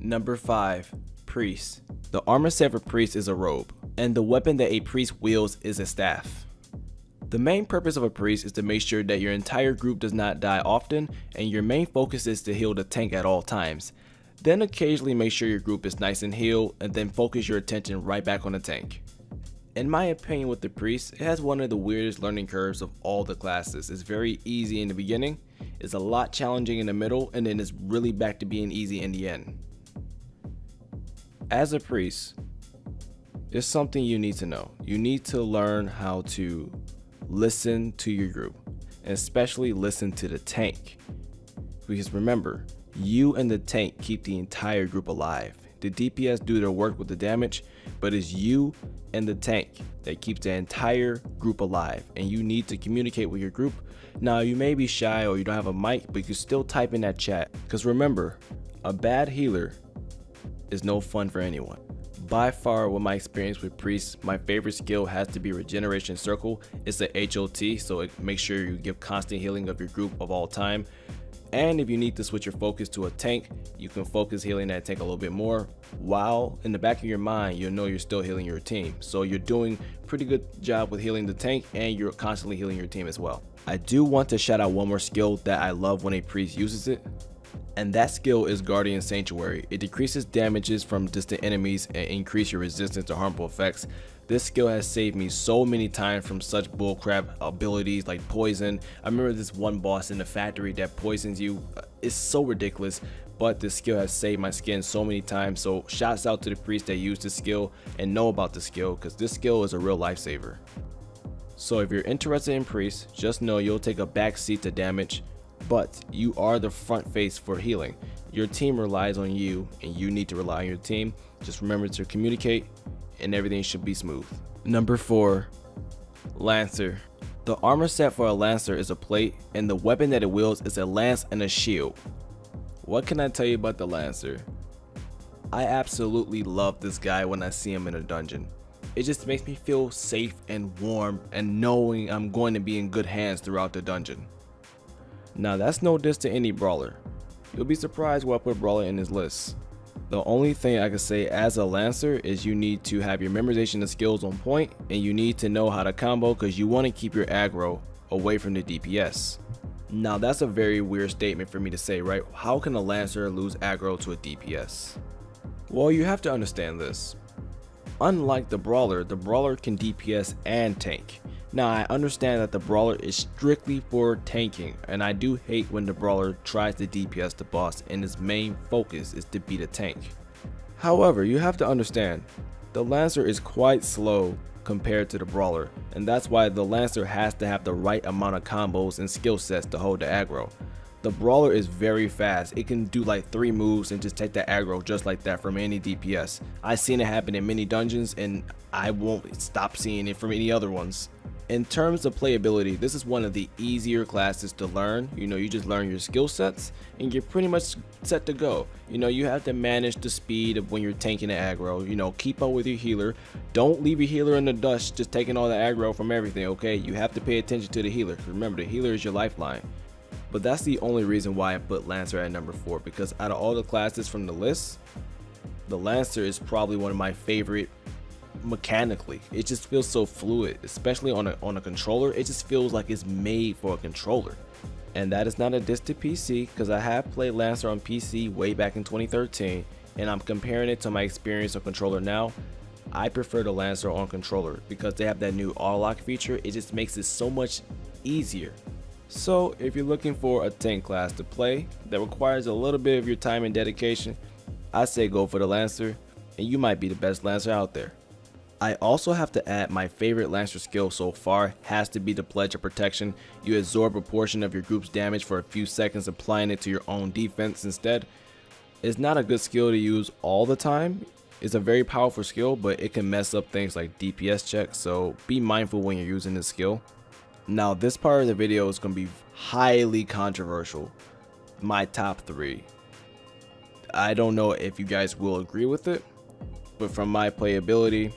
Number 5. Priest. The armor set for Priest is a robe, and the weapon that a Priest wields is a staff. The main purpose of a Priest is to make sure that your entire group does not die often, and your main focus is to heal the tank at all times. Then occasionally make sure your group is nice and healed, and then focus your attention right back on the tank. In my opinion with the Priest, it has one of the weirdest learning curves of all the classes. It's very easy in the beginning, it's a lot challenging in the middle, and then it's really back to being easy in the end. As a Priest, it's something you need to know. You need to learn how to listen to your group, and especially listen to the tank. Because remember, you and the tank keep the entire group alive. The DPS do their work with the damage, but it's you and the tank that keeps the entire group alive, and you need to communicate with your group. Now, you may be shy or you don't have a mic, but you can still type in that chat, because remember, a bad healer is no fun for anyone. By far, with my experience with Priests, my favorite skill has to be Regeneration Circle. It's a HOT, so it makes sure you give constant healing of your group of all time. And if you need to switch your focus to a tank, you can focus healing that tank a little bit more, while in the back of your mind, you'll know you're still healing your team. So you're doing a pretty good job with healing the tank, and you're constantly healing your team as well. I do want to shout out one more skill that I love when a Priest uses it, and that skill is Guardian Sanctuary. It decreases damages from distant enemies and increase your resistance to harmful effects. This skill has saved me so many times from such bullcrap abilities like poison. I remember this one boss in the factory that poisons you. It's so ridiculous, but this skill has saved my skin so many times. So shouts out to the Priest that use this skill and know about the skill, because this skill is a real lifesaver. So if you're interested in Priest, just know you'll take a back seat to damage, but you are the front face for healing. Your team relies on you, and you need to rely on your team. Just remember to communicate, and everything should be smooth. Number 4. Lancer. The armor set for a Lancer is a plate, and the weapon that it wields is a lance and a shield. What can I tell you about the Lancer? I absolutely love this guy when I see him in a dungeon. It just makes me feel safe and warm, and knowing I'm going to be in good hands throughout the dungeon. Now, that's no diss to any brawler. You'll be surprised why I put brawler in this list. The only thing I can say as a Lancer is you need to have your memorization of skills on point, and you need to know how to combo, because you want to keep your aggro away from the DPS. Now, that's a very weird statement for me to say, right? How can a Lancer lose aggro to a DPS? Well, you have to understand this. Unlike the brawler can DPS and tank. Now, I understand that the brawler is strictly for tanking, and I do hate when the brawler tries to DPS the boss and his main focus is to beat a tank. However, you have to understand, the Lancer is quite slow compared to the brawler, and that's why the Lancer has to have the right amount of combos and skill sets to hold the aggro. The brawler is very fast. It can do like 3 moves and just take the aggro just like that from any DPS. I've seen it happen in many dungeons, and I won't stop seeing it from any other ones. In terms of playability, this is one of the easier classes to learn. You just learn your skill sets and you're pretty much set to go. You have to manage the speed of when you're tanking the aggro. Keep up with your healer. Don't leave your healer in the dust just taking all the aggro from everything, okay? You have to pay attention to the healer. Remember, the healer is your lifeline. But that's the only reason why I put Lancer at number 4, because out of all the classes from the list, the Lancer is probably one of my favorite mechanically. It just feels so fluid, especially on a controller. It just feels like it's made for a controller. And that is not a diss to PC, because I have played Lancer on PC way back in 2013, and I'm comparing it to my experience on controller now. I prefer the Lancer on controller because they have that new auto lock feature. It just makes it so much easier. So if you're looking for a tank class to play that requires a little bit of your time and dedication, I say go for the Lancer, and you might be the best Lancer out there. I also have to add, my favorite Lancer skill so far has to be the Pledge of Protection. You absorb a portion of your group's damage for a few seconds, applying it to your own defense instead. It's not a good skill to use all the time. It's a very powerful skill, but it can mess up things like DPS checks, so be mindful when you're using this skill. Now, this part of the video is going to be highly controversial. My top 3. I don't know if you guys will agree with it, but from my playability,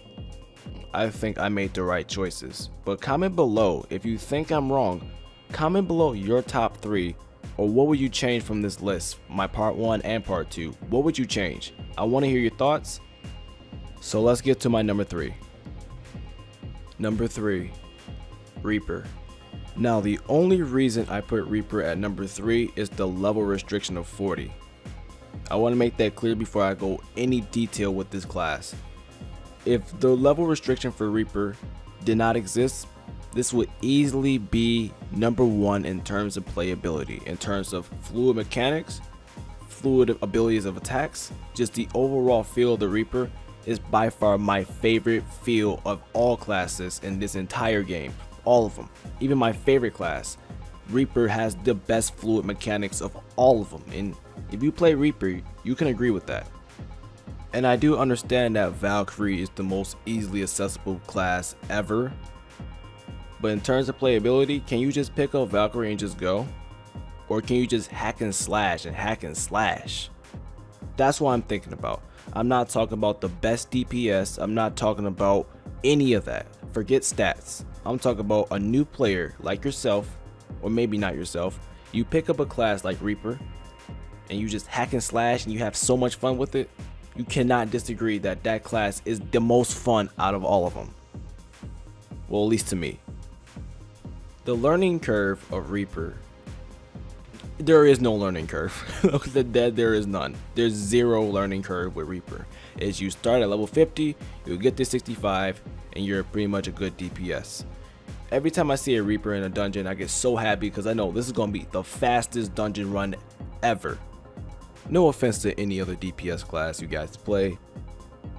I think I made the right choices. But comment below if you think I'm wrong. Comment below your top 3 Or what would you change from this list, my part 1 and part 2? What would you change? I want to hear your thoughts. So let's get to my number 3. Number 3, Reaper. Now the only reason I put Reaper at number 3 is the level restriction of 40. I want to make that clear before I go any detail with this class. If the level restriction for Reaper did not exist, this would easily be number 1 in terms of playability, in terms of fluid mechanics, fluid abilities of attacks. Just the overall feel of the Reaper is by far my favorite feel of all classes in this entire game. All of them. Even my favorite class, Reaper has the best fluid mechanics of all of them. And if you play Reaper, you can agree with that. And I do understand that Valkyrie is the most easily accessible class ever. But in terms of playability, can you just pick up Valkyrie and just go? Or can you just hack and slash and hack and slash? That's what I'm thinking about. I'm not talking about the best DPS. I'm not talking about any of that. Forget stats. I'm talking about a new player like yourself, or maybe not yourself. You pick up a class like Reaper and you just hack and slash and you have so much fun with it. You cannot disagree that that class is the most fun out of all of them. Well, at least to me. The learning curve of Reaper, there is no learning curve. There is none. There's zero learning curve with Reaper. As you start at level 50, you'll get to 65, and you're pretty much a good DPS. Every time I see a Reaper in a dungeon, I get so happy because I know this is going to be the fastest dungeon run ever. No offense to any other DPS class you guys play.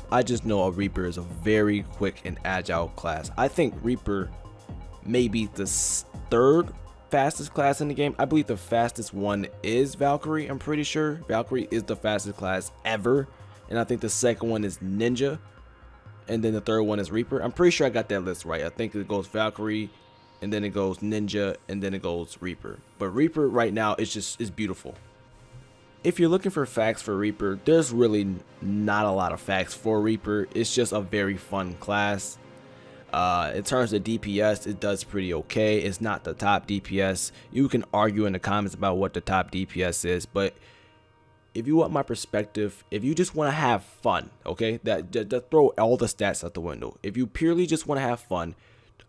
I just know a Reaper is a very quick and agile class. I think Reaper may be the 3rd fastest class in the game. I believe the fastest one is Valkyrie. I'm pretty sure Valkyrie is the fastest class ever. And I think the second one is Ninja. And then the 3rd one is Reaper. I'm pretty sure I got that list right. I think it goes Valkyrie, and then it goes Ninja, and then it goes Reaper. But Reaper right now is beautiful. If you're looking for facts for Reaper, there's really not a lot of facts for Reaper. It's just a very fun class. In terms of DPS, it does pretty okay. It's not the top DPS. You can argue in the comments about what the top DPS is, but if you want my perspective, if you just want to have fun, okay, that throw all the stats out the window. If you purely just want to have fun,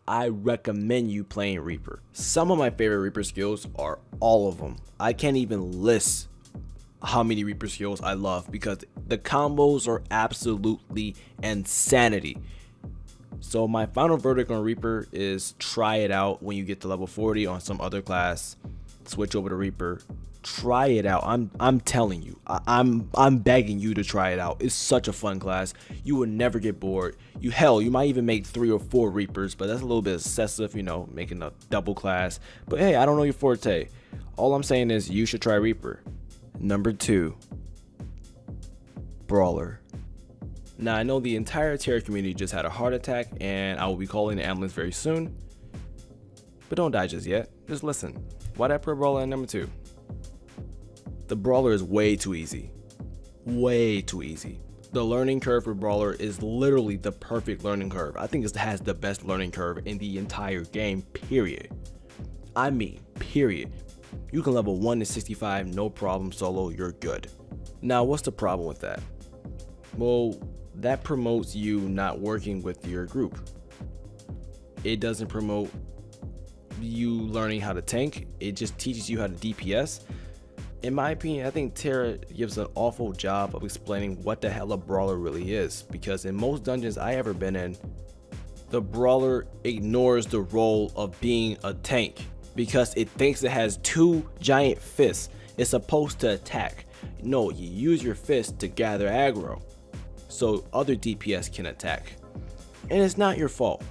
I recommend you playing Reaper. Some of my favorite Reaper skills are all of them. I can't even list how many Reaper skills I love because the combos are absolutely insanity. So my final verdict on Reaper is try it out when you get to level 40 on some other class. Switch over to Reaper. Try it out. I'm telling you. I'm begging you to try it out. It's such a fun class. You will never get bored. You might even make 3 or 4 Reapers, but that's a little bit excessive, you know, making a double class. But hey, I don't know your forte. All I'm saying is you should try Reaper. Number 2, Brawler. Now I know the entire Tera community just had a heart attack and I will be calling the ambulance very soon. But don't die just yet. Just listen. Why did I put Brawler at number 2? The Brawler is way too easy. Way too easy. The learning curve for Brawler is literally the perfect learning curve. I think it has the best learning curve in the entire game, period. I mean, period. You can level 1 to 65, no problem solo, you're good. Now, what's the problem with that? Well, that promotes you not working with your group. It doesn't promote you learning how to tank. It just teaches you how to DPS. In my opinion, I think Tera gives an awful job of explaining what the hell a Brawler really is, because in most dungeons I ever been in, the Brawler ignores the role of being a tank because it thinks it has 2 giant fists. It's supposed to attack. No, you use your fist to gather aggro so other DPS can attack. And it's not your fault.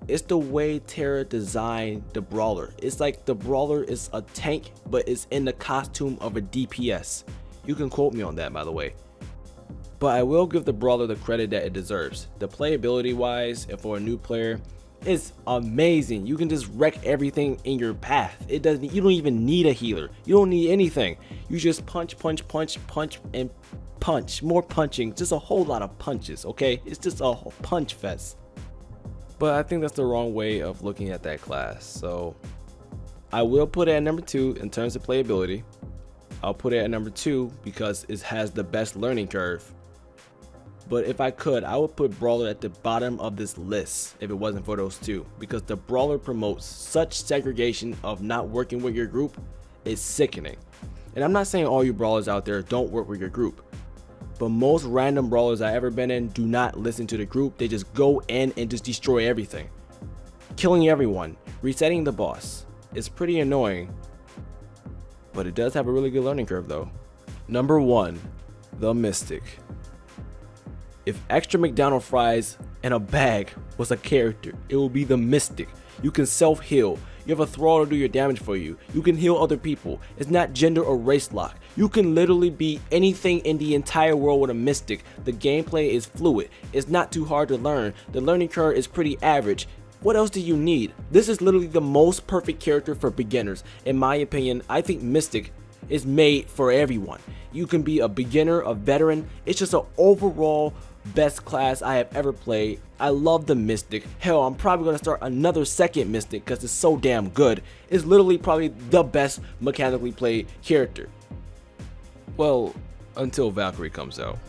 It's the way Tera designed the Brawler. It's like the Brawler is a tank, but it's in the costume of a DPS. You can quote me on that, by the way. But I will give the Brawler the credit that it deserves. The playability wise, and for a new player, it's amazing. You can just wreck everything in your path. You don't even need a healer. You don't need anything. You just punch, punch, punch, punch, and punch. More punching. Just a whole lot of punches, okay? It's just a whole punch fest. But I think that's the wrong way of looking at that class. So I will put it at number 2 in terms of playability. I'll put it at number 2 because it has the best learning curve. But if I could, I would put Brawler at the bottom of this list if it wasn't for those two, because the Brawler promotes such segregation of not working with your group. It's sickening. And I'm not saying all you Brawlers out there don't work with your group, but most random Brawlers I've ever been in do not listen to the group. They just go in and just destroy everything, killing everyone, resetting the boss. It's pretty annoying, but it does have a really good learning curve though. Number 1, the Mystic. If extra McDonald's fries and a bag was a character, it would be the Mystic. You can self-heal. You have a thrall to do your damage for you. You can heal other people. It's not gender or race lock. You can literally be anything in the entire world with a Mystic. The gameplay is fluid. It's not too hard to learn. The learning curve is pretty average. What else do you need? This is literally the most perfect character for beginners. In my opinion, I think Mystic is made for everyone. You can be a beginner, a veteran. It's just an overall best class I have ever played. I love the Mystic. Hell, I'm probably going to start another second Mystic because it's so damn good. It's literally probably the best mechanically played character. Well, until Valkyrie comes out.